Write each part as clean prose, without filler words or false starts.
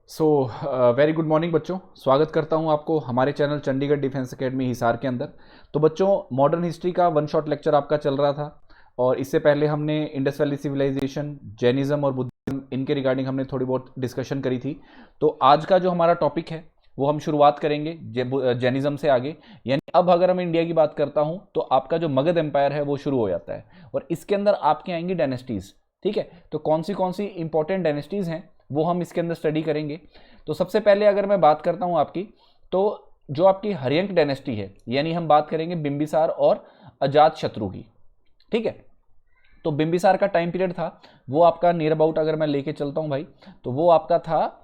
So very good morning बच्चों। स्वागत करता हूं आपको हमारे channel Chandigarh defence academy Hisar के अंदर। तो बच्चों, मॉडर्न हिस्ट्री का वन शॉट लेक्चर आपका चल रहा था और इससे पहले हमने इंडस वैली सिविलाइजेशन, जैनिज्म और बुद्धिज्म इनके रिगार्डिंग हमने थोड़ी बहुत डिस्कशन करी थी। तो आज का जो हमारा टॉपिक है वो हम शुरुआत करेंगे जैनिज्म से आगे। यानी अब अगर हम इंडिया की बात करता हूं तो आपका जो मगध एम्पायर है वो शुरू हो जाता है और इसके अंदर आपके आएंगी डायनेस्टीज। ठीक है, तो कौन सी इंपॉर्टेंट डायनेस्टीज हैं वो हम इसके अंदर स्टडी करेंगे। तो सबसे पहले अगर मैं बात करता हूं आपकी, तो जो आपकी हर्यंक डायनेस्टी है, यानी हम बात करेंगे बिंबिसार और अजात शत्रु की। ठीक है, तो बिंबिसार का टाइम पीरियड था वो आपका नियर अबाउट, अगर मैं लेके चलता हूं भाई, तो वो आपका था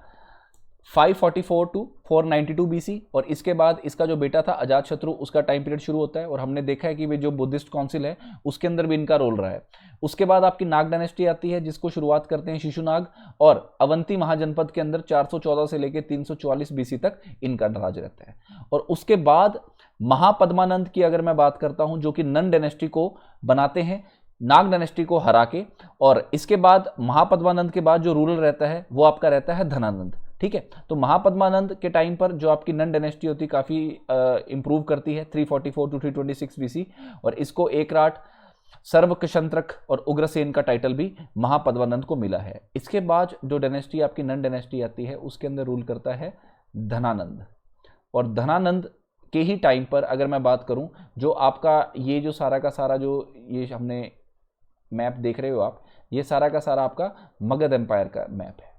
544 टू 492 बीसी। और इसके बाद इसका जो बेटा था अजात शत्रु, उसका टाइम पीरियड शुरू होता है और हमने देखा है कि वे जो बुद्धिस्ट काउंसिल है उसके अंदर भी इनका रोल रहा है। उसके बाद आपकी नाग डायनेस्टी आती है जिसको शुरुआत करते हैं शिशुनाग, और अवंती महाजनपद के अंदर 414 से लेकर 344 बीसी तक इनका राज रहता है। और उसके बाद महापद्मानंद की अगर मैं बात करता हूं, जो कि नन डायनेस्टी को बनाते हैं नाग डायनेस्टी को हरा के। और इसके बाद महापद्मानंद के बाद जो रूलर रहता है वो आपका रहता है धनानंद। ठीक है, तो महापद्मानंद के टाइम पर जो आपकी नन डायनेस्टी होती है काफी इंप्रूव करती है 344 टू 326 बीसी, और इसको एकराट, सर्वकशंत्रक और उग्रसेन का टाइटल भी महापद्मानंद को मिला है। इसके बाद जो डायनेस्टी आपकी नन डायनेस्टी आती है उसके अंदर रूल करता है धनानंद। और धनानंद के ही टाइम पर अगर मैं बात करूं, जो आपका ये जो सारा का सारा जो ये हमने मैप देख रहे हो आप, ये सारा का सारा आपका मगध एम्पायर का मैप है।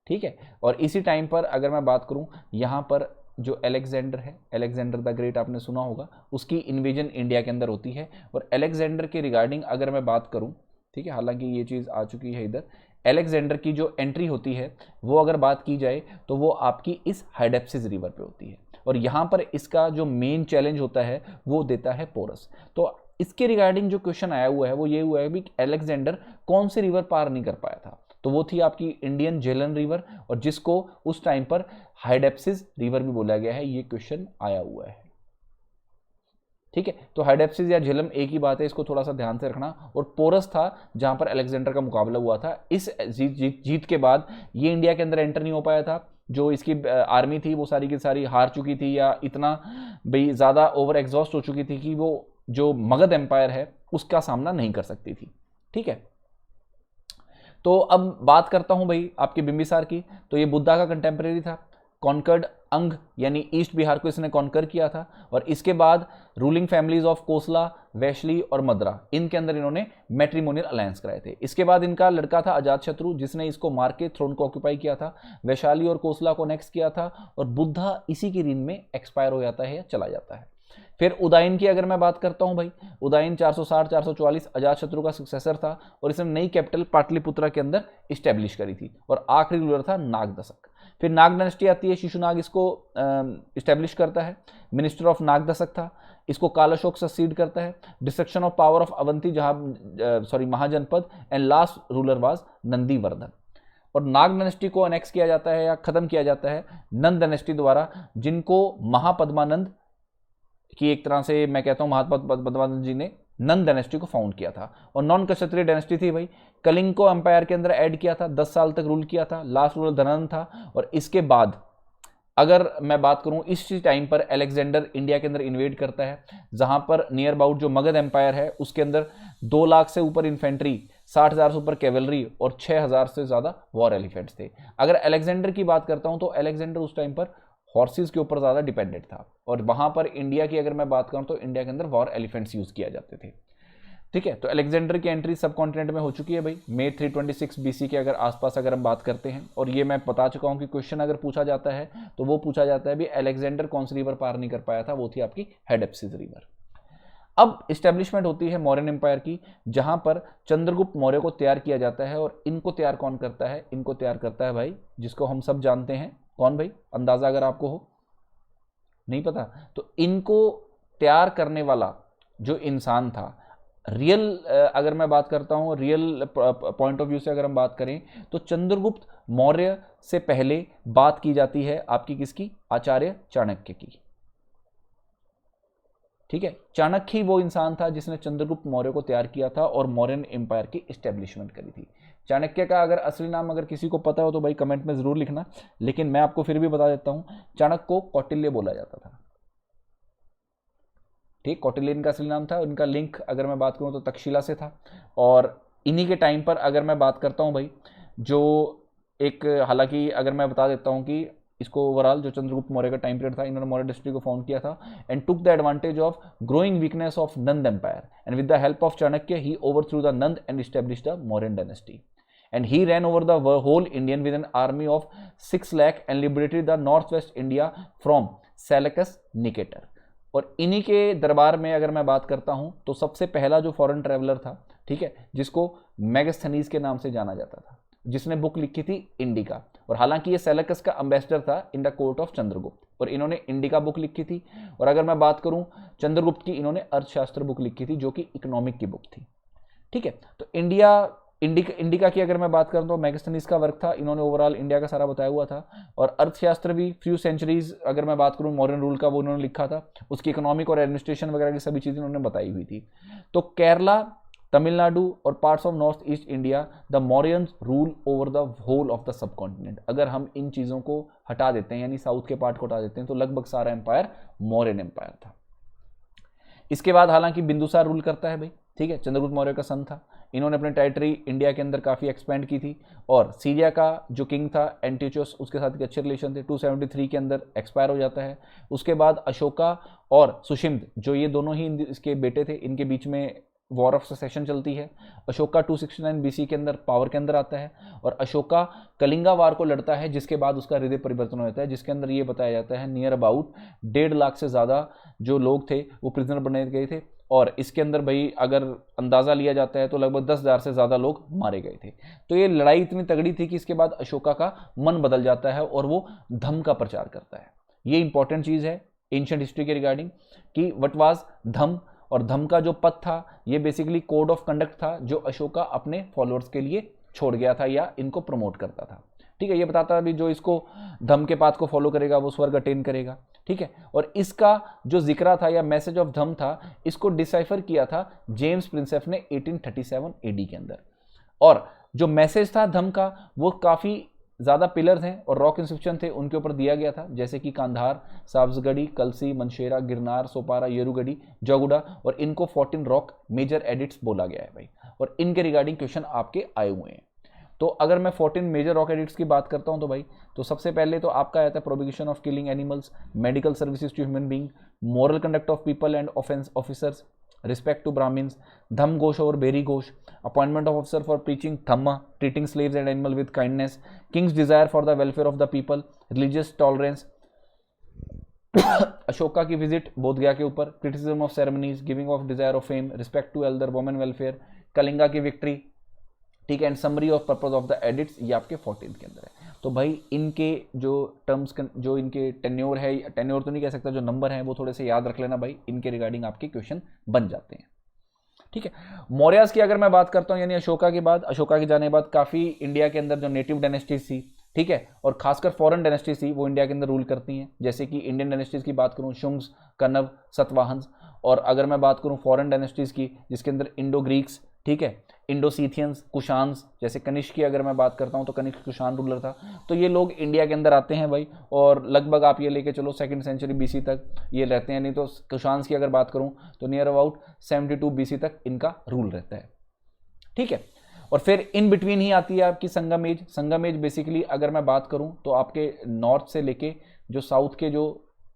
ठीक है, और इसी टाइम पर अगर मैं बात करूं, यहां पर जो अलेक्जेंडर है, अलेक्जेंडर द ग्रेट आपने सुना होगा, उसकी इन्वेजन इंडिया के अंदर होती है। और अलेक्जेंडर के रिगार्डिंग अगर मैं बात करूं, ठीक है, हालांकि ये चीज़ आ चुकी है इधर, अलेक्जेंडर की जो एंट्री होती है वो अगर बात की जाए तो वो आपकी इस हाइडेप्सिस रिवर पे होती है। और यहाँ पर इसका जो मेन चैलेंज होता है वो देता है पोरस। तो इसके रिगार्डिंग जो क्वेश्चन आया हुआ है वो ये हुआ है कि अलेक्जेंडर कौन सी रिवर पार नहीं कर पाया था, तो वो थी आपकी इंडियन झेलन रिवर, और जिसको उस टाइम पर हाइडेप्सिस रिवर भी बोला गया है। ये क्वेश्चन आया हुआ है। ठीक है, तो हाइडेप्सिस या झेलम एक ही बात है, इसको थोड़ा सा ध्यान से रखना। और पोरस था जहां पर अलेक्जेंडर का मुकाबला हुआ था। इस जीत के बाद ये इंडिया के अंदर एंटर नहीं हो पाया था। जो इसकी आर्मी थी वो सारी की सारी हार चुकी थी, या इतना भाई ज़्यादा ओवर एग्जॉस्ट हो चुकी थी कि वो जो मगध एम्पायर है उसका सामना नहीं कर सकती थी। ठीक है, तो अब बात करता हूं भाई आपके बिंबिसार की। तो ये बुद्धा का कंटेम्प्रेरी था। कॉन्कर्ड अंग यानी ईस्ट बिहार को इसने कॉन्कर किया था। और इसके बाद रूलिंग फैमिलीज ऑफ कोसला, वैशली और मद्रा, इनके अंदर इन्होंने मैट्रिमोनियल अलायंस कराए थे। इसके बाद इनका लड़का था अजात शत्रु, जिसने इसको मार के थ्रोन को ऑक्यूपाई किया था, वैशाली और कोसला को नेक्स्ट किया था। और बुद्धा इसी की रीन में एक्सपायर हो जाता है या चला जाता है। फिर उदयन की अगर मैं बात करता हूं भाई, उदयन 460-444 अजातशत्रु का सक्सेसर था और इसने नई कैपिटल पाटलिपुत्रा के अंदर स्टैब्लिश करी थी। और आखिरी रूलर था नागदशक। फिर नाग डायनेस्टी आती है, शिशुनाग इसको स्टैब्लिश करता है। मिनिस्टर ऑफ नागदशक था, इसको कालाशोक सक्सीड करता है। Destruction of power of Avanti जहां Mahajanapada, and last ruler was Nandivardhan. और नाग डायनेस्टी को अनेक्स किया जाता है या खत्म किया जाता है नंद डायनेस्टी द्वारा, जिनको महापद्मानंद की एक तरह से मैं कहता हूं महापद्मानंद जी ने नंद डायनेस्टी को फाउंड किया था। और नॉन क्षत्रिय डायनेस्टी थी भाई, कलिंग को एम्पायर के अंदर ऐड किया था, 10 साल तक रूल किया था। लास्ट रूलर धनानंद था। और इसके बाद अगर मैं बात करूं, इस टाइम पर अलेक्जेंडर इंडिया के अंदर इन्वेड करता है, जहां पर नियर अबाउट जो मगध एम्पायर है उसके अंदर 2 लाख से ऊपर इन्फेंट्री, 60,000 से ऊपर कैवलरी और 6,000 से ज्यादा वॉर एलिफेंट्स थे। अगर अलेक्जेंडर की बात करता हूं तो अलेक्जेंडर उस टाइम पर हॉर्सेस के ऊपर ज़्यादा डिपेंडेंट था। और वहाँ पर इंडिया की अगर मैं बात करूँ तो इंडिया के अंदर वॉर एलिफेंट्स यूज़ किया जाते थे। ठीक है, तो अलेक्जेंडर की एंट्री सब कॉन्टिनेंट में हो चुकी है भाई, मे 326 बीसी के अगर आसपास अगर हम बात करते हैं। और ये मैं बता चुका हूँ कि क्वेश्चन अगर पूछा जाता है तो वो पूछा जाता है भी अलेक्जेंडर कौन सी रिवर पार नहीं कर पाया था, वो थी आपकी हाइडेप्सिस रिवर। अब स्टैब्लिशमेंट होती है मौर्यन एम्पायर की, जहां पर चंद्रगुप्त मौर्य को तैयार किया जाता है। और इनको तैयार कौन करता है? इनको तैयार करता है भाई जिसको हम सब जानते हैं। कौन भाई? अंदाजा अगर आपको हो, नहीं पता तो इनको तैयार करने वाला जो इंसान था, रियल अगर मैं बात करता हूं, रियल पॉइंट ऑफ व्यू से अगर हम बात करें तो चंद्रगुप्त मौर्य से पहले बात की जाती है आपकी किसकी? आचार्य चाणक्य की। ठीक है, चाणक्य ही वो इंसान था जिसने चंद्रगुप्त मौर्य को तैयार किया था और मौर्यन एम्पायर की एस्टेब्लिशमेंट करी थी। चाणक्य का अगर असली नाम अगर किसी को पता हो तो भाई कमेंट में जरूर लिखना, लेकिन मैं आपको फिर भी बता देता हूं, चाणक्य को कौटिल्य बोला जाता था। ठीक, कौटिल्य इनका असली नाम था। उनका लिंक अगर मैं बात करूं तो तक्षशिला से था। और इन्हीं के टाइम पर अगर मैं बात करता हूं भाई, जो एक, हालांकि अगर मैं बता देता हूं कि इसको ओवरऑल जो चंद्रगुप्त मौर्य का टाइम पीरियड था, इन्होंने मौर्य डिस्ट्रिक्ट को फाउंड किया था and took the advantage of growing weakness of Nanda empire and with the help of Chanakya he overthrew the Nanda and established the Mauryan dynasty and he ran over the whole Indian with an army of 6 lakh and liberated the northwest India from Seleucus Nicator। और इन्हीं के दरबार में अगर मैं बात करता हूं तो सबसे पहला जो फॉरेन ट्रेवलर था, ठीक है, जिसको मेगास्थनीज के नाम से जाना जाता था, जिसने बुक लिखी थी इंडिका। और हालांकि ये सेलेकस का एम्बेसडर था in the court of Chandragupta, और इन्होंने इंडिका बुक लिखी थी। और अगर मैं बात करूं चंद्रगुप्त की, इन्होंने अर्थशास्त्र बुक लिखी थी जो कि इकोनॉमिक की बुक थी। ठीक है, तो इंडिका की अगर मैं बात करूं तो मेगास्थनीज का वर्क था, इन्होंने ओवरऑल इंडिया का सारा बताया हुआ था। और अर्थशास्त्र भी फ्यू सेंचुरीज अगर मैं बात करूं मॉडर्न रूल का, वो उन्होंने लिखा था। उसकी इकोनॉमिक और एडमिनिस्ट्रेशन वगैरह की सभी चीजें उन्होंने बताई हुई थी। तो केरला, तमिलनाडु और parts of north east India, the Mauryans rule over the whole of the subcontinent. अगर हम इन चीजों को हटा देते हैं, यानी साउथ के पार्ट को हटा देते हैं, तो लगभग सारा एम्पायर मौर्यन एम्पायर था। इसके बाद हालांकि बिंदुसार रूल करता है भाई, ठीक है, चंद्रगुप्त मौर्य का सन था। इन्होंने अपनी टेरिटरी इंडिया के अंदर काफ़ी एक्सपेंड की थी। और सीरिया का जो किंग था एंटीओचस, उसके साथ अच्छे रिलेशन थे। 273 के अंदर एक्सपायर हो जाता है। उसके बाद अशोका और सुशिम्द, जो ये दोनों ही इसके बेटे थे, इनके बीच में वॉर ऑफ सक्सेशन चलती है। अशोका 269 बीसी के अंदर पावर के अंदर आता है और अशोका कलिंगा वार को लड़ता है, जिसके बाद उसका हृदय परिवर्तन होता है, जिसके अंदर ये बताया जाता है नियर अबाउट 1.5 लाख से ज़्यादा जो लोग थे वो प्रिजनर बने गए थे। और इसके अंदर भाई अगर अंदाज़ा लिया जाता है तो लगभग 10,000 से ज़्यादा लोग मारे गए थे। तो ये लड़ाई इतनी तगड़ी थी कि इसके बाद अशोका का मन बदल जाता है और वो धम्म का प्रचार करता है। ये इंपॉर्टेंट चीज़ है एंशिएंट हिस्ट्री के रिगार्डिंग कि व्हाट वाज धम्म। और धम्म का जो पद था ये बेसिकली कोड ऑफ कंडक्ट था जो अशोका अपने फॉलोअर्स के लिए छोड़ गया था या इनको प्रमोट करता था। ठीक है, ये बताता है भी जो इसको धम्म के पाथ को फॉलो करेगा वो स्वर्ग अटेन करेगा। ठीक है, और इसका जो जिक्र था या मैसेज ऑफ धम्म था, इसको डिसाइफर किया था जेम्स प्रिंसेप ने 1837 एडी के अंदर। और जो मैसेज था धम्म का वो काफ़ी ज़्यादा पिलर्स हैं और रॉक इंस्क्रिप्शन थे उनके ऊपर दिया गया था, जैसे कि कांधार, साब्सगढ़ी, कलसी, मनशेरा, गिरनार, सोपारा, येरुगढ़ी, जौगुड़ा, और इनको 14 रॉक मेजर एडिट्स बोला गया है भाई। और इनके रिगार्डिंग क्वेश्चन आपके आए हुए हैं। तो अगर मैं 14 मेजर रॉक एडिट्स की बात करता हूं तो भाई, तो सबसे पहले तो आपका आता है prohibition of killing animals, medical services to human being, moral conduct of people and offence officers, respect to Brahmans, Dhamma ghosh और Bheri ghosh, appointment of officer for preaching Dhamma, treating slaves and animal with kindness, king's desire for the welfare of the people, religious tolerance, Ashoka की visit Bodhgaya के ऊपर, criticism of ceremonies, giving of desire of fame, respect to elder, women welfare, Kalinga की victory, ठीक है, and summary of purpose of the edits, ये आपके 14 के अंदर है। तो भाई इनके जो टर्म्स, जो इनके टेन्योर है, टेन्योर तो नहीं कह सकता, जो नंबर है वो थोड़े से याद रख लेना भाई, इनके रिगार्डिंग आपके क्वेश्चन बन जाते हैं। ठीक है, मौर्यास की अगर मैं बात करता हूं, यानी अशोका के बाद, अशोका के जाने के बाद काफ़ी इंडिया के अंदर जो नेटिव डायनेस्टीज थी, ठीक है, और खासकर फॉरेन डायनेस्टीज थी, वो इंडिया के अंदर रूल करती हैं। जैसे कि इंडियन डायनेस्टीज की बात करूं, शुंग्स, कन्नव, सतवाहन्स। और अगर मैं बात करूं फॉरेन डायनेस्टीज की, जिसके अंदर इंडो ग्रीक्स, ठीक है, इंडोसीथियंस, कुशान्स, जैसे कनिष्क की अगर मैं बात करता हूं तो कनिष्क कुशान रूलर था। तो ये लोग इंडिया के अंदर आते हैं भाई, और लगभग आप ये लेके चलो 2nd सेंचुरी बीसी तक ये रहते हैं। नहीं तो कुशान्स की अगर बात करूं तो नियर अबाउट 72 बीसी तक इनका रूल रहता है। ठीक है, और फिर इन बिटवीन ही आती है आपकी संगम एज। संगम एज बेसिकली अगर मैं बात करूं तो आपके नॉर्थ से लेके जो साउथ के जो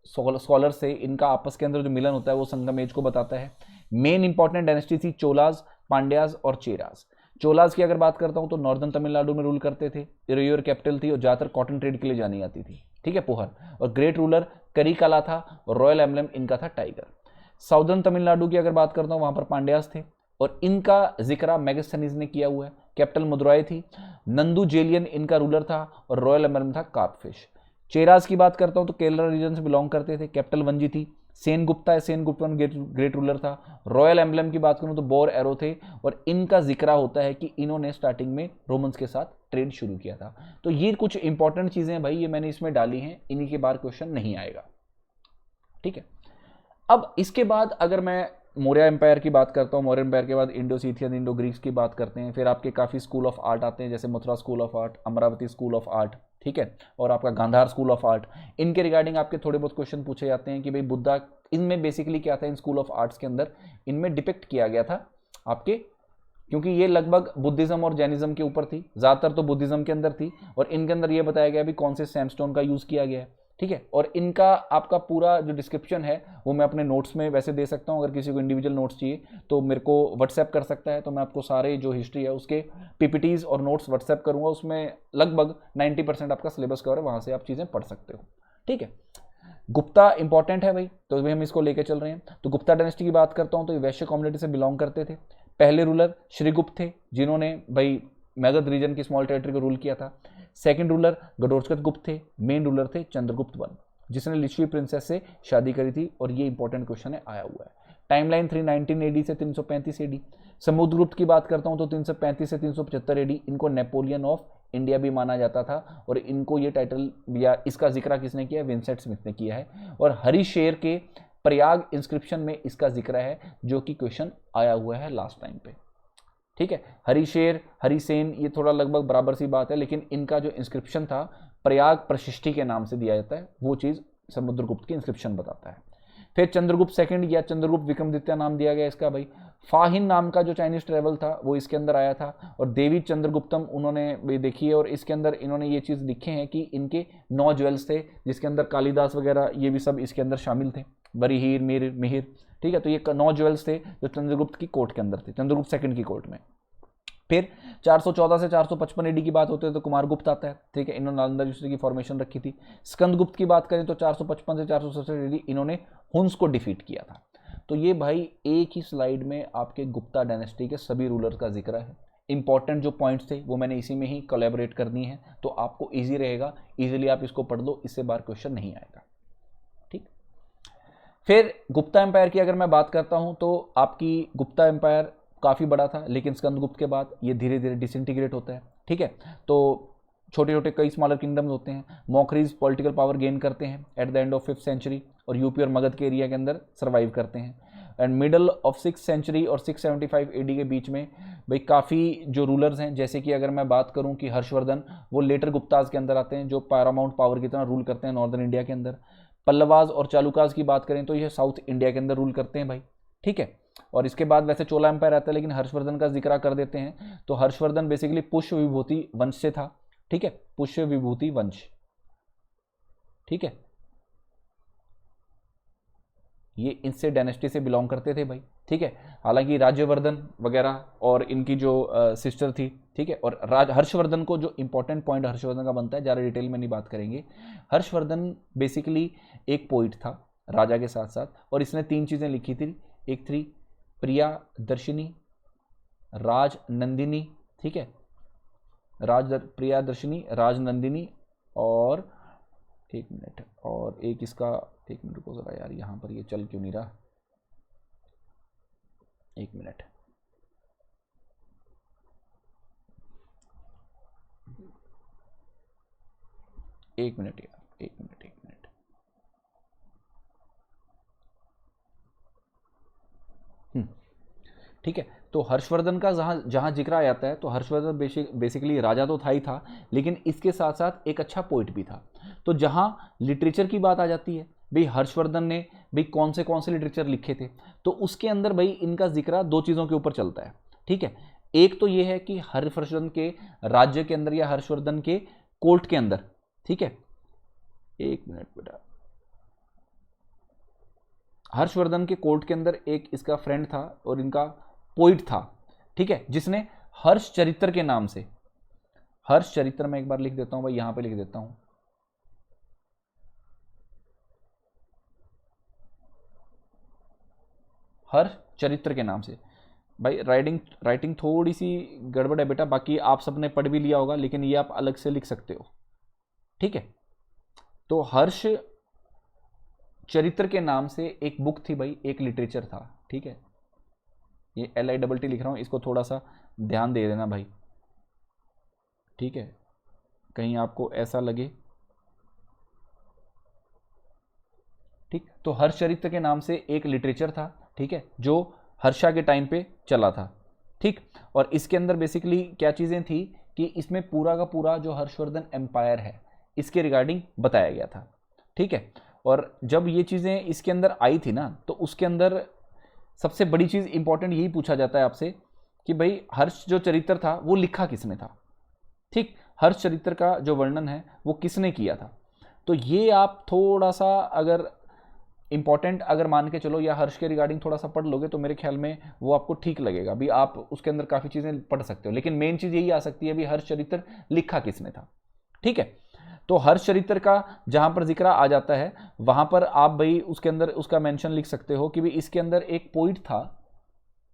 स्कॉलर्स थे, इनका आपस के अंदर जो मिलन होता है वो संगम एज को बताता है। मेन इंपॉर्टेंट डायनेस्टी थी चोलाज, पांड्याज और चेराज। चोलाज की अगर बात करता हूं तो नॉर्दर्न तमिलनाडु में रूल करते थे, इरोयर कैपिटल थी और ज्यादातर कॉटन ट्रेड के लिए जानी जाती थी। ठीक है, पुहर। और ग्रेट रूलर करिकाला था और रॉयल एम्बलम इनका था टाइगर। साउदर्न तमिलनाडु की अगर बात करता हूं वहां पर पांड्याज थे और इनका जिक्र मेगास्थनीज ने किया हुआ है। कैपिटल मदुराई थी। नंदू जेलियन इनका रूलर था और रॉयल एम्बलम था कार्पफिश। चेराज की बात करता हूं तो केरला रीजन से बिलोंग करते थे। कैपिटल वंजी थी। सेन गुप्ता है, सेन गुप्तन ग्रेट रूलर था। रॉयल एम्बलम की बात करूं तो बोर एरो थे और इनका जिक्र होता है कि इन्होंने स्टार्टिंग में रोमन्स के साथ ट्रेड शुरू किया था। तो ये कुछ इंपॉर्टेंट चीजें भाई ये मैंने इसमें डाली हैं, इन्हीं के बार क्वेश्चन नहीं आएगा। ठीक है, अब इसके बाद अगर मैं मौर्य एम्पायर की बात करता हूँ, मौर्य एम्पायर के बाद इंडो सीथियन, इंडो ग्रीक्स की बात करते हैं। फिर आपके काफ़ी स्कूल ऑफ आर्ट आते हैं, जैसे Mathura school of art, Amravati school of art, ठीक है, और आपका गांधार स्कूल ऑफ आर्ट। इनके रिगार्डिंग आपके थोड़े बहुत क्वेश्चन पूछे जाते हैं कि भाई बुद्धा, इनमें बेसिकली क्या था, इन स्कूल ऑफ आर्ट्स के अंदर इनमें डिपिक्ट किया गया था आपके, क्योंकि ये लगभग बुद्धिज्म और जैनिज्म के ऊपर थी, ज़्यादातर तो बुद्धिज्म के अंदर थी, और इनके अंदर ये बताया गया भी कौन से सैमस्टोन का यूज़ किया गया है, ठीक है। और इनका आपका पूरा जो डिस्क्रिप्शन है वो मैं अपने नोट्स में वैसे दे सकता हूँ, अगर किसी को इंडिविजुअल नोट्स चाहिए तो मेरे को व्हाट्सएप कर सकता है, तो मैं आपको सारे जो हिस्ट्री है उसके पीपीटीज और नोट्स व्हाट्सएप करूँगा, उसमें लगभग 90% आपका सिलेबस कवर है, वहाँ से आप चीज़ें पढ़ सकते हो, ठीक है। गुप्ता इंपॉर्टेंट है भाई, तो अभी हम इसको लेके चल रहे हैं। तो गुप्ता डायनेस्टी की बात करता हूँ तो ये वैश्य कम्युनिटी से बिलोंग करते थे। पहले रूलर श्रीगुप्त थे, जिन्होंने भाई मगध रीजन की स्मॉल टेरिटरी को रूल किया था। सेकंड रूलर गडोत्कच गुप्त थे। मेन रूलर थे चंद्रगुप्त वन, जिसने लिच्छवी प्रिंसेस से शादी करी थी, और ये इंपॉर्टेंट क्वेश्चन है, आया हुआ है। टाइमलाइन 319 एडी से 335 एडी। समुद्रगुप्त की बात करता हूँ तो 335 से 375 एडी। इनको नेपोलियन ऑफ इंडिया भी माना जाता था, और इनको ये टाइटल या इसका जिक्र किसने किया है, विंसेंट स्मिथ ने किया है। और हरिशेर के प्रयाग इंस्क्रिप्शन में इसका जिक्र है, जो कि क्वेश्चन आया हुआ है लास्ट टाइम पे, ठीक है। हरिशेर, हरिसेन, ये थोड़ा लगभग बराबर सी बात है, लेकिन इनका जो इंस्क्रिप्शन था प्रयाग प्रशिष्टि के नाम से दिया जाता है, वो चीज़ समुद्रगुप्त की इंस्क्रिप्शन बताता है। फिर चंद्रगुप्त सेकंड या चंद्रगुप्त विक्रमादित्य नाम दिया गया इसका भाई। फाहिन नाम का जो चाइनीज ट्रेवल था वो इसके अंदर आया था। और देवी चंद्रगुप्तम उन्होंने भी देखी है, और इसके अंदर इन्होंने ये चीज़ लिखे हैं कि इनके 9 ज्वेल्स थे, जिसके अंदर कालिदास वगैरह ये भी सब इसके अंदर शामिल थे, बरीहीर, मिहिर, ठीक है। तो ये 9 ज्वेल्स थे जो चंद्रगुप्त की कोर्ट के अंदर थे, चंद्रगुप्त सेकंड की कोर्ट में। फिर 414 से 455 एडी की बात होती है तो कुमारगुप्त आता है, ठीक है, इन्होंने नालंदा यूनिवर्सिटी की फॉर्मेशन रखी थी। स्कंदगुप्त की बात करें तो 455 से 467 एडी इन्होंने हुन्स को डिफीट किया था। तो ये भाई एक ही स्लाइड में आपके गुप्ता डायनेस्टी के सभी रूलर का जिक्र है। इंपॉर्टेंट जो पॉइंट्स थे वो मैंने इसी में ही कोलैबोरेट करनी है, तो आपको ईजी रहेगा, ईजिली आप इसको पढ़ लो, इससे बाहर क्वेश्चन नहीं आएगा, ठीक। फिर गुप्ता एम्पायर की अगर मैं बात करता हूं तो आपकी गुप्ता एम्पायर काफ़ी बड़ा था, लेकिन स्कंदगुप्त के बाद ये धीरे धीरे डिसइंटीग्रेट होता है, ठीक है। तो छोटे छोटे कई स्मॉलर किंगडम्स होते हैं। मॉकरीज पॉलिटिकल पावर गेन करते हैं at the end of 5th century, और यूपी और मगध के एरिया के अंदर सर्वाइव करते हैं। And middle of 6th century और 675 एडी के बीच में भाई काफ़ी जो रूलर्स हैं, जैसे कि अगर मैं बात करूं कि हर्षवर्धन, वो लेटर गुप्ताज के अंदर आते हैं, जो पैरामाउंट पावर की तरह रूल करते हैं नॉर्दर्न इंडिया के अंदर। पल्लवाज और चालुकाज की बात करें तो ये साउथ इंडिया के अंदर रूल करते हैं भाई, ठीक है। और इसके बाद वैसे चोला एम्पायर आता है, लेकिन हर्षवर्धन का जिक्र कर देते हैं। तो हर्षवर्धन बेसिकली पुष्य विभूति वंश से था, ठीक है, पुष्य विभूति वंश, ठीक है, ये इनसे डायनेस्टी से बिलोंग करते थे भाई, ठीक है। हालांकि राज्यवर्धन वगैरह और इनकी जो सिस्टर थी, ठीक है। और हर्षवर्धन को जो इंपॉर्टेंट पॉइंट हर्षवर्धन का बनता है, ज़्यादा डिटेल में नहीं बात करेंगे। हर्षवर्धन बेसिकली एक पोइट था राजा के साथ साथ, और इसने 3 चीज़ें लिखी थी। एक थी प्रिया दर्शिनी, राज नंदिनी, ठीक है, प्रिया दर्शिनी, राज नंदिनी, और एक मिनट, और एक इसका, एक मिनट को जरा यार, यहाँ पर ये चल क्यों नहीं रहा, एक मिनट, एक मिनट यार, एक मिनट, एक मिनट। ठीक है। तो हर्षवर्धन का जहाँ जहाँ जिक्र आ जाता है, तो हर्षवर्धन बेसिकली राजा तो था ही था, लेकिन इसके साथ साथ एक अच्छा पोइट भी था। तो जहाँ लिटरेचर की बात आ जाती है, भाई हर्षवर्धन ने भाई कौन से लिटरेचर लिखे थे, तो उसके अंदर भाई इनका जिक्र 2 चीज़ों के ऊपर चलता है, ठीक है। एक तो ये है कि हर्षवर्धन के राज्य के अंदर या हर्षवर्धन के कोर्ट के अंदर, ठीक है, एक मिनट बेटा, हर्षवर्धन के कोर्ट के अंदर एक इसका फ्रेंड था और इनका पोइट था, ठीक है, जिसने हर्ष चरित्र के नाम से, हर्ष चरित्र में एक बार लिख देता हूं भाई, यहां पे लिख देता हूं, हर्ष चरित्र के नाम से। भाई राइटिंग थोड़ी सी गड़बड़ है बेटा, बाकी आप सबने पढ़ भी लिया होगा, लेकिन ये आप अलग से लिख सकते हो, ठीक है। तो हर्ष चरित्र के नाम से एक बुक थी भाई, एक लिटरेचर था, ठीक है। ये LITT लिख रहा हूँ, इसको थोड़ा सा ध्यान दे देना भाई, ठीक है, कहीं आपको ऐसा लगे, ठीक। तो हर्षचरित्र के नाम से एक लिटरेचर था, ठीक है, जो हर्षा के टाइम पे चला था, ठीक। और इसके अंदर बेसिकली क्या चीज़ें थी कि इसमें पूरा का पूरा जो हर्षवर्धन एम्पायर है इसके रिगार्डिंग बताया गया था, ठीक है। और जब ये चीज़ें इसके अंदर आई थी ना, तो उसके अंदर सबसे बड़ी चीज़ इंपॉर्टेंट यही पूछा जाता है आपसे कि भाई हर्ष जो चरित्र था वो लिखा किसने था, ठीक। हर्ष चरित्र का जो वर्णन है वो किसने किया था। तो ये आप थोड़ा सा अगर इंपॉर्टेंट अगर मान के चलो या हर्ष के रिगार्डिंग थोड़ा सा पढ़ लोगे तो मेरे ख्याल में वो आपको ठीक लगेगा भी, आप उसके अंदर काफ़ी चीज़ें पढ़ सकते हो। लेकिन मेन चीज़ यही आ सकती है भी हर्ष चरित्र लिखा किसने था, ठीक है। तो हर्ष चरित्र का जहां पर जिक्र आ जाता है वहां पर आप भाई उसके अंदर उसका मेंशन लिख सकते हो कि भाई इसके अंदर एक पोइट था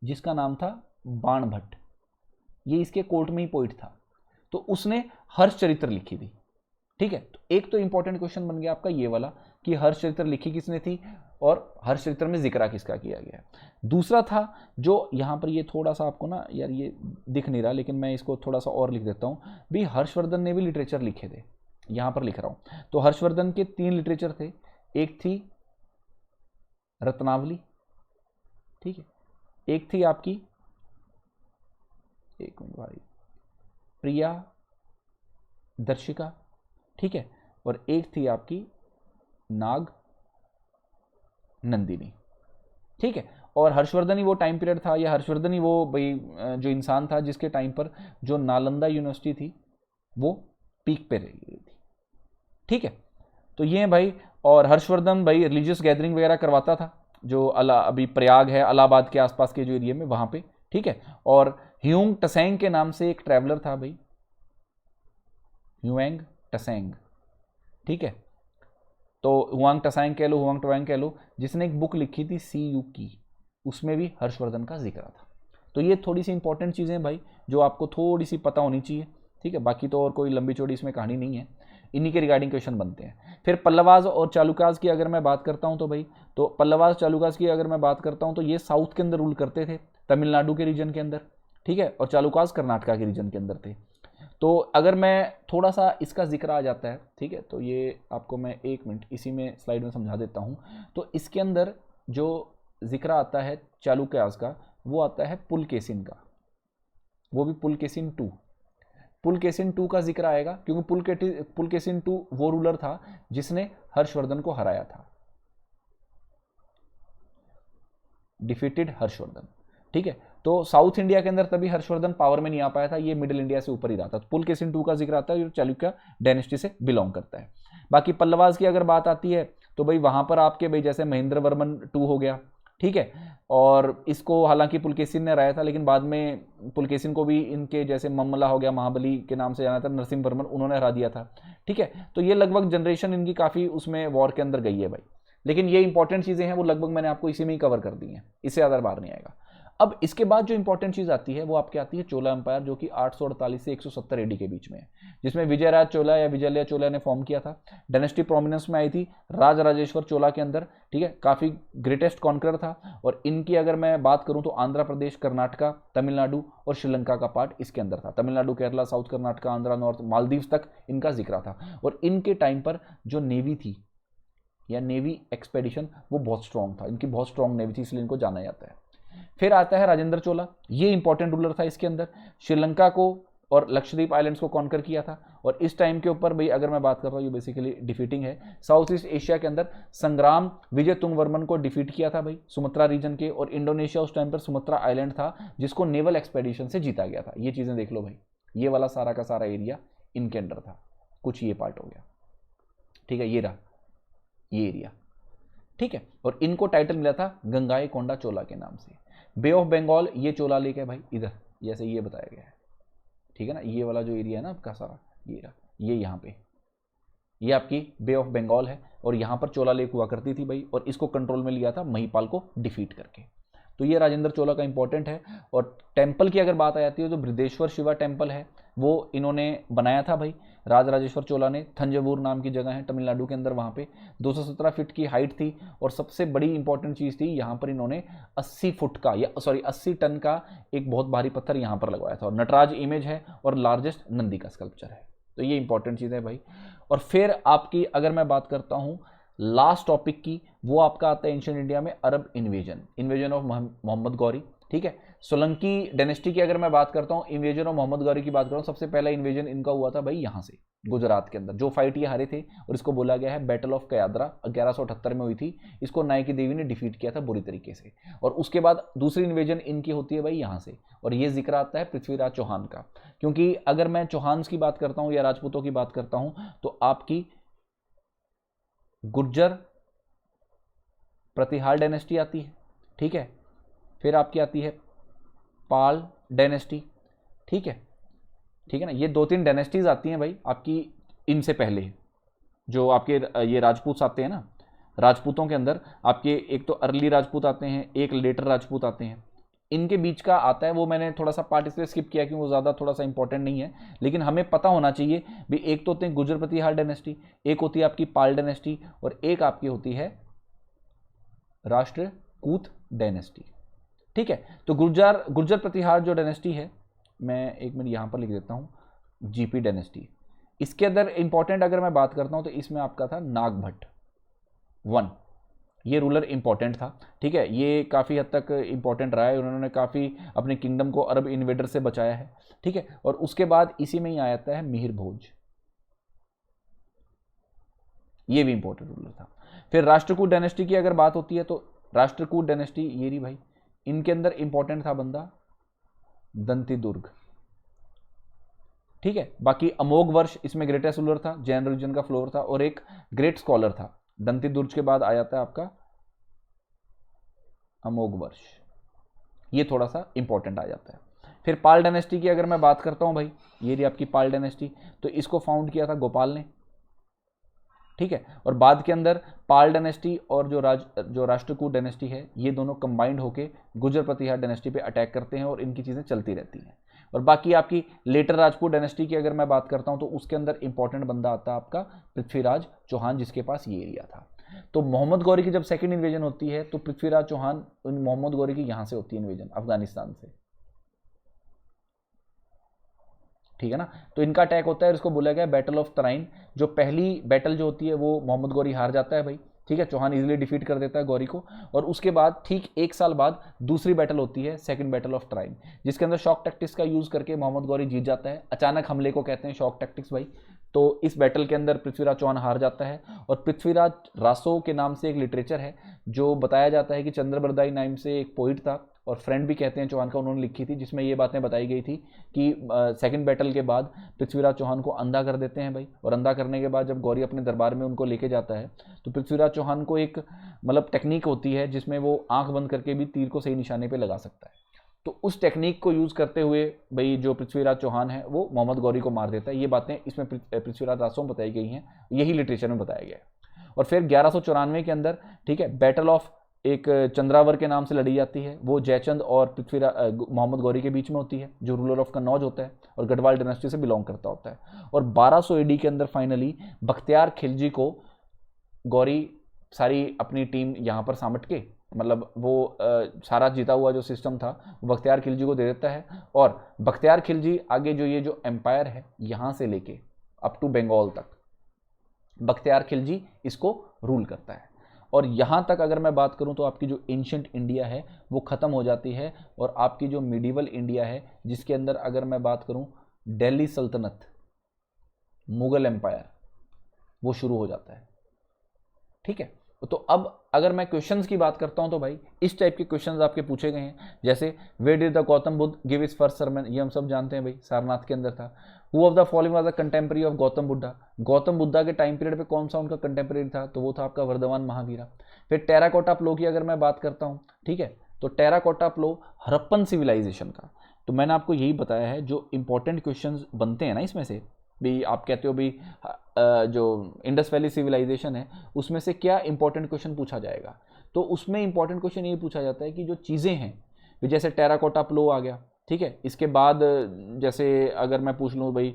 जिसका नाम था बाण भट्ट, ये इसके कोर्ट में ही पोइट था, तो उसने हर्ष चरित्र लिखी थी, ठीक है। तो एक तो इंपॉर्टेंट क्वेश्चन बन गया आपका ये वाला कि हर्ष चरित्र लिखी किसने थी और हर्ष चरित्र में जिक्र किसका किया गया। दूसरा था जो यहां पर ये थोड़ा सा आपको ना यार ये दिख नहीं रहा, लेकिन मैं इसको थोड़ा सा और लिख देता हूं भी, हर्षवर्धन ने भी लिटरेचर लिखे थे, यहां पर लिख रहा हूं। तो हर्षवर्धन के 3 लिटरेचर थे, एक थी रत्नावली, ठीक है, एक थी आपकी, एक मिनट भाई, प्रिया दर्शिका, ठीक है, और एक थी आपकी नाग नंदिनी, ठीक है। और हर्षवर्धन ही वो टाइम पीरियड था या हर्षवर्धन ही वो भाई जो इंसान था जिसके टाइम पर जो नालंदा यूनिवर्सिटी थी वो पीक पे रही थी, ठीक है। तो ये है भाई, और हर्षवर्धन भाई रिलीजियस गैदरिंग वगैरह करवाता था जो अभी प्रयाग है, इलाहाबाद के आसपास के जो एरिया में वहां पे, ठीक है। और ह्यूंग टसेंग के नाम से एक ट्रैवलर था भाई, ह्यूएंग टसेंग, ठीक है। तो हुआंग टसेंग कह लो, हुआंग टोएंग कह लो, जिसने एक बुक लिखी थी सी यू की, उसमें भी हर्षवर्धन का जिक्र था। तो ये थोड़ी सी इंपॉर्टेंट चीज़ें भाई जो आपको थोड़ी सी पता होनी चाहिए, ठीक है। बाकी तो और कोई लंबी चौड़ी इसमें कहानी नहीं है, इन्हीं के रिगार्डिंग क्वेश्चन बनते हैं। फिर पल्लवाज और चालुकाज की अगर मैं बात करता हूं तो भाई, तो पल्लवाज चालुकाज की अगर मैं बात करता हूं तो ये साउथ के अंदर रूल करते थे, तमिलनाडु के रीजन के अंदर, ठीक है, और चालुकाज कर्नाटका के रीजन के अंदर थे। तो अगर मैं थोड़ा सा इसका जिक्र आ जाता है, ठीक है, तो ये आपको मैं 1 मिनट इसी में स्लाइड में समझा देता हूं। तो इसके अंदर जो जिक्र आता है चालुक्याज का वो आता है पुलकेशिन का, वो भी पुलकेशिन 2, पुलकेशिन 2 का जिक्र आएगा क्योंकि पुलकेशिन 2 वो रूलर था जिसने हर्षवर्धन को हराया था, डिफीटेड हर्षवर्धन, ठीक है। तो साउथ इंडिया के अंदर तभी हर्षवर्धन पावर में नहीं आ पाया था, ये मिडिल इंडिया से ऊपर ही रहा था। पुलकेशिन 2 का जिक्र आता है जो चालुक्य डायनेस्टी से बिलोंग करता है। बाकी पल्लवाज की अगर बात आती है तो भाई वहां पर आपके भाई जैसे महेंद्र वर्मन 2 हो गया, ठीक है, और इसको हालांकि पुलकेशिन ने हराया था, लेकिन बाद में पुलकेशिन को भी इनके जैसे मम्मला हो गया, महाबली के नाम से जाना था, नरसिंह वर्मन, उन्होंने हरा दिया था, ठीक है। तो ये लगभग जनरेशन इनकी काफ़ी उसमें वॉर के अंदर गई है भाई, लेकिन ये इंपॉर्टेंट चीज़ें हैं वो लगभग मैंने आपको इसी में ही कवर कर दी हैं, इससे ज़्यादा बाहर नहीं आएगा। अब इसके बाद जो इंपॉर्टेंट चीज़ आती है वो आपकी आती है चोला एम्पायर, जो कि 848 से 170 एडी के बीच में है, जिसमें विजयराज चोला या विजयलय चोला ने फॉर्म किया था। डायनेस्टी प्रोमिनेंस में आई थी राज राजेश्वर चोला के अंदर, ठीक है, काफ़ी ग्रेटेस्ट कॉन्करर था। और इनकी अगर मैं बात करूं तो आंध्र प्रदेश, कर्नाटका, तमिलनाडु और श्रीलंका का पार्ट इसके अंदर था। तमिलनाडु, केरला, साउथ कर्नाटका, आंध्रा, नॉर्थ, मालदीव्स तक इनका जिक्र था। और इनके टाइम पर जो नेवी थी या नेवी एक्सपेडिशन वो बहुत स्ट्रांग था, इनकी बहुत स्ट्रांग नेवी थी, इसलिए इनको जाना जाता है। फिर आता है राजेंद्र चोला, ये इंपॉर्टेंट रूलर था, इसके अंदर श्रीलंका को और लक्षद्वीप आइलैंड्स को कॉन्कर किया था। और इस टाइम के ऊपर भाई अगर मैं बात कर रहा हूँ ये बेसिकली डिफीटिंग है, साउथ ईस्ट एशिया के अंदर संग्राम विजय तुंगवर्मन को डिफीट किया था भाई सुमत्रा रीजन के, और इंडोनेशिया उस टाइम पर सुमत्रा आइलैंड था जिसको नेवल एक्सपेडिशन से जीता गया था। ये चीजें देख लो भाई, ये वाला सारा का सारा एरिया इनके अंडर था, कुछ ये पार्ट हो गया, ठीक है, ये रहा ये एरिया, ठीक है। और इनको टाइटल मिला था गंगाई कोंडा चोला के नाम से। बे ऑफ बंगाल ये चोला लेक है भाई इधर, जैसे ये बताया गया है, ठीक है ना, ये वाला जो एरिया है ना आपका सारा ये रहा, ये यहाँ पे ये आपकी बे ऑफ बंगाल है, और यहाँ पर चोला लेक हुआ करती थी भाई, और इसको कंट्रोल में लिया था महिपाल को डिफीट करके। तो ये राजेंद्र चोला का इंपॉर्टेंट है। और टेम्पल की अगर बात आ जाती है तो बृहदेश्वर शिवा टेम्पल है वो इन्होंने बनाया था भाई राज राजेश्वर चोला ने। थंजावुर नाम की जगह है तमिलनाडु के अंदर, वहाँ पे 217 फीट की हाइट थी। और सबसे बड़ी इंपॉर्टेंट चीज़ थी यहाँ पर इन्होंने 80 फुट का या 80 टन का एक बहुत भारी पत्थर यहाँ पर लगवाया था, और नटराज इमेज है और लार्जेस्ट नंदी का स्कल्पचर है। तो ये इंपॉर्टेंट चीज़ है भाई। और फिर आपकी अगर मैं बात करता हूँ लास्ट टॉपिक की, वो आपका आता है एंशिएंट इंडिया में अरब इन्वेजन ऑफ मोहम्मद गौरी। ठीक है, सोलंकी डायनेस्टी की अगर मैं बात करता हूँ, इन्वेजन ऑफ मोहम्मद गौरी की बात करता हूँ, सबसे पहला इन्वेजन इनका हुआ था भाई यहाँ से गुजरात के अंदर, जो फाइट ये हारे थे और इसको बोला गया है बैटल ऑफ कयाद्रा, 1178 में हुई थी। इसको नायकी देवी ने डिफीट किया था बुरी तरीके से। और उसके बाद दूसरी इन्वेजन इनकी होती है भाई यहाँ से, और ये जिक्र आता है पृथ्वीराज चौहान का। क्योंकि अगर मैं चौहान की बात करता हूँ या राजपूतों की बात करता हूँ तो आपकी गुर्जर प्रतिहार डायनेस्टी आती है। ठीक है, फिर आपकी आती है पाल डायनेस्टी। ठीक है ना, ये 2-3 डायनेस्टीज आती हैं भाई आपकी इनसे पहले, जो आपके ये राजपूत आते हैं ना, राजपूतों के अंदर आपके एक तो अर्ली राजपूत आते हैं, एक लेटर राजपूत आते हैं। इनके बीच का आता है, वो मैंने थोड़ा सा पार्ट इसलिए स्किप किया क्योंकि वो ज़्यादा थोड़ा सा इंपॉर्टेंट नहीं है, लेकिन हमें पता होना चाहिए भी। एक तो होते हैं गुर्जर प्रतिहार डायनेस्टी, एक होती है आपकी पाल डायनेस्टी, और एक आपकी होती है राष्ट्रकूट डायनेस्टी। ठीक है, तो गुर्जर प्रतिहार जो डायनेस्टी है, मैं एक मिनट यहाँ पर लिख देता हूँ, जीपी डायनेस्टी। इसके अंदर इंपॉर्टेंट अगर मैं बात करता हूँ तो इसमें आपका था नागभट्ट 1, ये रूलर इंपॉर्टेंट था। ठीक है, ये काफ़ी हद तक इंपॉर्टेंट रहा है, उन्होंने काफ़ी अपने किंगडम को अरब इन्वेडर से बचाया है। ठीक है, और उसके बाद इसी में ही आ जाता है मिहिर भोज, ये भी इंपॉर्टेंट रूलर था। फिर राष्ट्रकूट डायनेस्टी की अगर बात होती है तो राष्ट्रकूट डायनेस्टी ये रही भाई, इनके अंदर इंपॉर्टेंट था बंदा दंती दुर्ग। ठीक है, बाकी अमोघ वर्ष इसमें ग्रेटेस्ट रूलर था, जैन रिलीजन का फ्लोर था और एक ग्रेट स्कॉलर था। दंती दुर्ग के बाद आ जाता है आपका अमोघ वर्ष, ये थोड़ा सा इंपॉर्टेंट आ जाता है। फिर पाल डायनेस्टी की अगर मैं बात करता हूं भाई, ये रही आपकी पाल डायनेस्टी, तो इसको फाउंड किया था गोपाल ने। ठीक है, और बाद के अंदर पाल डायनेस्टी और जो राष्ट्रकूट डायनेस्टी है, ये दोनों कंबाइंड होके गुर्जर प्रतिहार डायनेस्टी पे अटैक करते हैं और इनकी चीज़ें चलती रहती हैं। और बाकी आपकी लेटर राजपूत डायनेस्टी की अगर मैं बात करता हूं तो उसके अंदर इंपॉर्टेंट बंदा आता है आपका पृथ्वीराज चौहान, जिसके पास ये एरिया था। तो मोहम्मद गौरी की जब सेकेंड इन्वेजन होती है तो पृथ्वीराज चौहान मोहम्मद गौरी की यहाँ से होती है इन्वेजन, अफगानिस्तान से। ठीक है ना, तो इनका अटैक होता है, इसको बोला गया बैटल ऑफ तराइन। जो पहली बैटल जो होती है वो मोहम्मद गौरी हार जाता है भाई। ठीक है, चौहान इजीली डिफीट कर देता है गौरी को, और उसके बाद ठीक 1 साल बाद दूसरी बैटल होती है, सेकंड बैटल ऑफ तराइन, जिसके अंदर शॉक टैक्टिक्स का यूज करके मोहम्मद गौरी जीत जाता है। अचानक हमले को कहते हैं शॉक टैक्टिक्स भाई। तो इस बैटल के अंदर पृथ्वीराज चौहान हार जाता है। और पृथ्वीराज रासो के नाम से एक लिटरेचर है, जो बताया जाता है कि चंद्रबरदाई नाम से एक पोइट था और फ्रेंड भी कहते हैं चौहान का, उन्होंने लिखी थी, जिसमें ये बातें बताई गई थी कि सेकंड बैटल के बाद पृथ्वीराज चौहान को अंधा कर देते हैं भाई। और अंधा करने के बाद जब गौरी अपने दरबार में उनको लेके जाता है तो पृथ्वीराज चौहान को एक मतलब टेक्निक होती है जिसमें वो आंख बंद करके भी तीर को सही निशाने पे लगा सकता है। तो उस टेक्निक को यूज़ करते हुए भाई जो पृथ्वीराज चौहान है वो मोहम्मद गौरी को मार देता है। ये बातें इसमें पृथ्वीराज रासों में बताई गई हैं, यही लिटरेचर में बताया गया है। और फिर 1194 के अंदर, ठीक है, बैटल ऑफ एक चंद्रावर के नाम से लड़ी जाती है, वो जयचंद और पृथ्वीराज मोहम्मद गौरी के बीच में होती है, जो रूलर ऑफ कन्नौज होता है और गढ़वाल डायनेस्टी से बिलोंग करता होता है। और 1200 एडी के अंदर फाइनली बख्तियार खिलजी को गौरी सारी अपनी टीम यहाँ पर सामट के, मतलब वो सारा जीता हुआ जो सिस्टम था वो बख्तियार खिलजी को दे देता है। और बख्तियार खिलजी आगे जो ये एम्पायर है यहाँ से लेके अप टू बंगाल तक बख्तियार खिलजी इसको रूल करता है। और यहाँ तक अगर मैं बात करूँ तो आपकी जो एंशिएंट इंडिया है वो ख़त्म हो जाती है, और आपकी जो मिडीवल इंडिया है जिसके अंदर अगर मैं बात करूँ दिल्ली सल्तनत, मुगल एम्पायर, वो शुरू हो जाता है। ठीक है, तो अब अगर मैं क्वेश्चंस की बात करता हूं तो भाई इस टाइप के क्वेश्चंस आपके पूछे गए हैं, जैसे where did the Gautam Buddha give his first sermon, ये हम सब जानते हैं भाई, सारनाथ के अंदर था। Who of the following was the contemporary of Gautam Buddha, Gautam Buddha के टाइम पीरियड पे कौन सा उनका कंटेम्प्रेरी था, तो वो था आपका वर्धमान महावीरा। फिर टेराकोटा प्लो की अगर मैं बात करता हूँ, ठीक है, तो टेराकोटा प्लो हड़प्पन सिविलाइजेशन का। तो मैंने आपको यही बताया है, जो इंपॉर्टेंट क्वेश्चन बनते हैं ना इसमें से भी, आप कहते हो भी जो इंडस वैली सिविलाइजेशन है उसमें से क्या इंपॉर्टेंट क्वेश्चन पूछा जाएगा, तो उसमें इंपॉर्टेंट क्वेश्चन ये पूछा जाता है कि जो चीज़ें हैं, जैसे टेराकोटा प्लो आ गया, ठीक है। इसके बाद जैसे अगर मैं पूछ लूँ भाई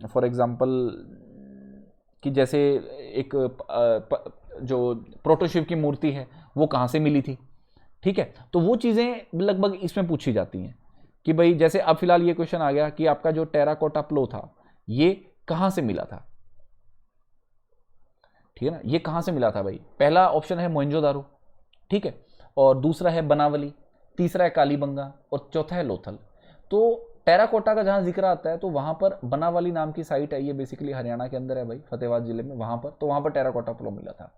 फॉर एग्जांपल कि जैसे एक जो प्रोटोशिव की मूर्ति है वो कहाँ से मिली थी, ठीक है, तो वो चीज़ें लगभग इसमें पूछी जाती हैं कि भाई जैसे अब फिलहाल ये क्वेश्चन आ गया कि आपका जो टेराकोटा प्लो था ये कहाँ से मिला था, ठीक है ना। ये कहाँ से मिला था भाई? पहला ऑप्शन है मोहनजोदारो, ठीक है, और दूसरा है बनावली, तीसरा है कालीबंगा और चौथा है लोथल। तो टेराकोटा का जहाँ जिक्र आता है तो वहाँ पर बनावली नाम की साइट है, ये बेसिकली हरियाणा के अंदर है भाई, फतेहाबाद जिले में, वहाँ पर, तो वहाँ पर टेराकोटा फ्लो मिला था।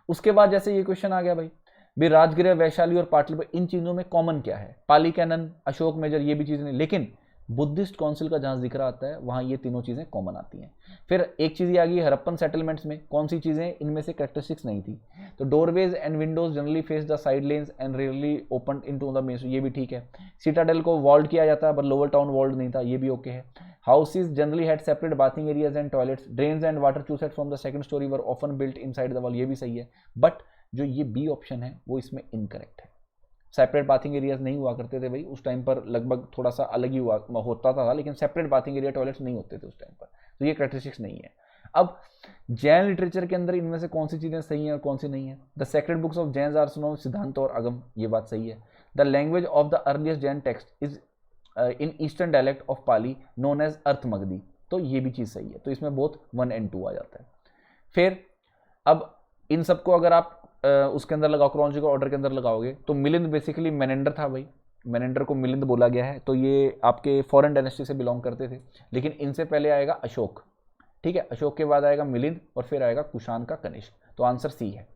उसके बाद जैसे ये क्वेश्चन आ गया भाई, राजगृह, वैशाली और पाटलिपुत्र, इन चीज़ों में कॉमन क्या है? पाली कैनन, अशोक मेजर, ये भी चीज़ें नहीं, लेकिन बुद्धिस्ट काउंसिल का जहाँ जिक्र आता है वहाँ ये तीनों चीज़ें कॉमन आती हैं। फिर एक चीज़ ये आ गई हड़प्पन सेटलमेंट्स में, कौन सी चीज़ें इनमें से कैरेक्टरिस्टिक्स नहीं थी? तो doorways and Windows generally face the side lens and rarely open into the main, ये भी ठीक है। सिटाडेल को वॉल्ड किया जाता है, बट लोअर टाउन वॉल्ड नहीं था, ये भी ओके है। Houses generally had separate bathing areas and toilets, drains and water chutes from the second storey were often built inside the wall, ये भी सही है। बट जो ये बी ऑप्शन है वो इसमें इनकरेक्ट है। सेपरेट बाथिंग एरियाज नहीं हुआ करते थे भाई उस टाइम पर, लगभग थोड़ा सा अलग ही हुआ होता था, लेकिन सेपरेट बाथिंग एरिया टॉयलेट्स नहीं होते थे उस टाइम पर, तो ये कैरेक्टरिस्टिक्स नहीं है। अब जैन लिटरेचर के अंदर इनमें से कौन सी चीज़ें सही हैं और कौन सी नहीं है? The sacred books of Jain are सुनो, सिद्धांत और अगम, ये बात सही है। The language of the earliest Jain text is in eastern dialect of Pali known as Ardhamagadhi, तो ये भी चीज़ सही है। तो इसमें बोथ 1 और 2 आ जाता है। फिर अब इन सबको अगर आप उसके अंदर लगाओ, क्रोनोलॉजिकल ऑर्डर के अंदर लगाओगे, तो मिलिंद बेसिकली मेनेंडर था भाई, मेनेंडर को मिलिंद बोला गया है, तो ये आपके फॉरेन डायनेस्टी से बिलोंग करते थे। लेकिन इनसे पहले आएगा अशोक, ठीक है, अशोक के बाद आएगा मिलिंद और फिर आएगा कुषाण का कनिष्क, तो आंसर सी है।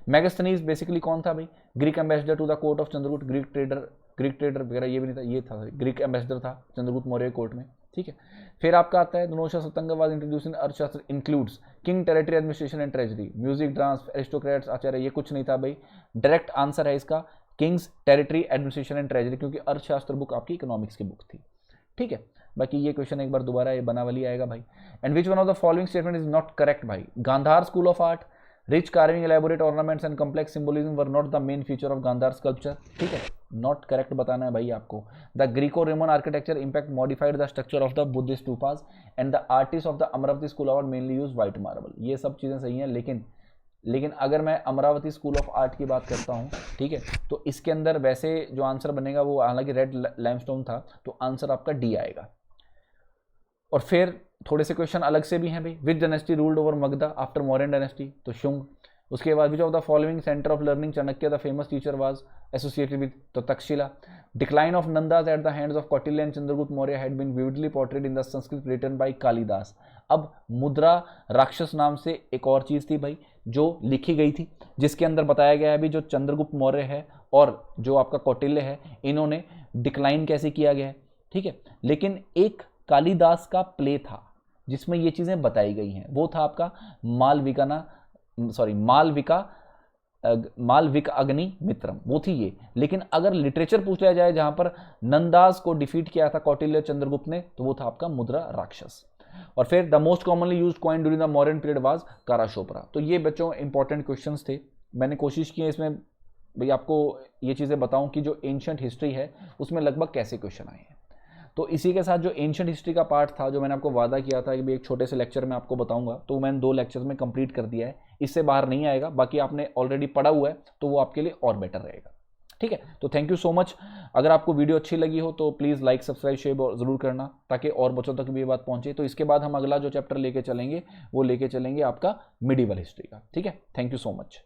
मेगास्थनीज बेसिकली कौन था भाई? Greek ambassador to the court of Chandragupta, Greek trader वगैरह, ये भी नहीं था, ये था ग्रीक एम्बेसडर था चंद्रगुप्त मौर्य कोर्ट में, ठीक है। फिर आपका आता है नोशा सतंगा was introduce in Arthashastra includes king, territory, administration and treasury, music, dance, aristocrats, acharya, ये कुछ नहीं था भाई। डायरेक्ट आंसर है इसका kings, territory, administration and treasury, क्योंकि अर्थशास्त्र बुक आपकी इकोनॉमिक्स की बुक थी, ठीक है। बाकी ये क्वेश्चन एक बार दोबारा ये बनावली आएगा भाई। And which one of the following statement is not correct भाई? Gandhara school of art, rich carving, elaborate ornaments and complex symbolism were not the main feature of Gandhara sculpture, ठीक है, नॉट करेक्ट बताना है भाई आपको। The Greco Roman architecture impact modified the structure of the Buddhist stupas and the artist of the Amaravati school of art mainly use white marble, ये सब चीज़ें सही हैं। लेकिन अगर मैं अमरावती स्कूल ऑफ आर्ट की बात करता हूँ, ठीक है, तो इसके अंदर वैसे जो आंसर बनेगा वो हालांकि रेड लैमस्टोन था, तो आंसर आपका डी आएगा। और फिर थोड़े से क्वेश्चन अलग से भी हैं भाई। Which dynasty ruled over Magadha after Mauryan dynasty? तो शुंग। उसके बाद which of the following centre of learning Chanakya the famous teacher was associated with? तो Takshashila. Decline of Nandas at the hands of Kautilya and Chandragupta Maurya had been vividly portrayed in the Sanskrit written by Kalidasa. अब मुद्रा राक्षस नाम से एक और चीज़ थी भाई जो लिखी गई थी, जिसके अंदर बताया गया है अभी जो चंद्रगुप्त मौर्य है और जो आपका कौटिल्य है, इन्होंने डिक्लाइन कैसे किया गया है, ठीक है। लेकिन एक कालिदास का प्ले था जिसमें ये चीज़ें बताई गई हैं, वो था आपका मालविका अग्नि मित्रम, वो थी ये। लेकिन अगर लिटरेचर पूछ लिया जाए जहां पर नंदास को डिफीट किया था कौटिल्य चंद्रगुप्त ने, तो वो था आपका मुद्रा राक्षस। और फिर the most commonly used coin during the modern period was Karshapana. तो ये बच्चों इंपॉर्टेंट क्वेश्चंस थे, मैंने कोशिश की है इसमें भाई आपको ये चीज़ें बताऊं कि जो एंशिएंट हिस्ट्री है उसमें लगभग कैसे क्वेश्चन आए हैं। तो इसी के साथ जो एंशिएंट हिस्ट्री का पार्ट था, जो मैंने आपको वादा किया था कि भी एक छोटे से लेक्चर में आपको बताऊंगा, तो मैंने 2 लेक्चर्स में कंप्लीट कर दिया है, इससे बाहर नहीं आएगा। बाकी आपने ऑलरेडी पढ़ा हुआ है तो वो आपके लिए और बेटर रहेगा, ठीक है। तो थैंक यू सो मच। अगर आपको वीडियो अच्छी लगी हो तो प्लीज़ लाइक, सब्सक्राइब, शेयर ज़रूर करना ताकि और बच्चों तक भी ये बात पहुंचे। तो इसके बाद हम अगला जो चैप्टर लेके चलेंगे वो लेके चलेंगे आपका मिडिवल हिस्ट्री का, ठीक है। Thank you so much.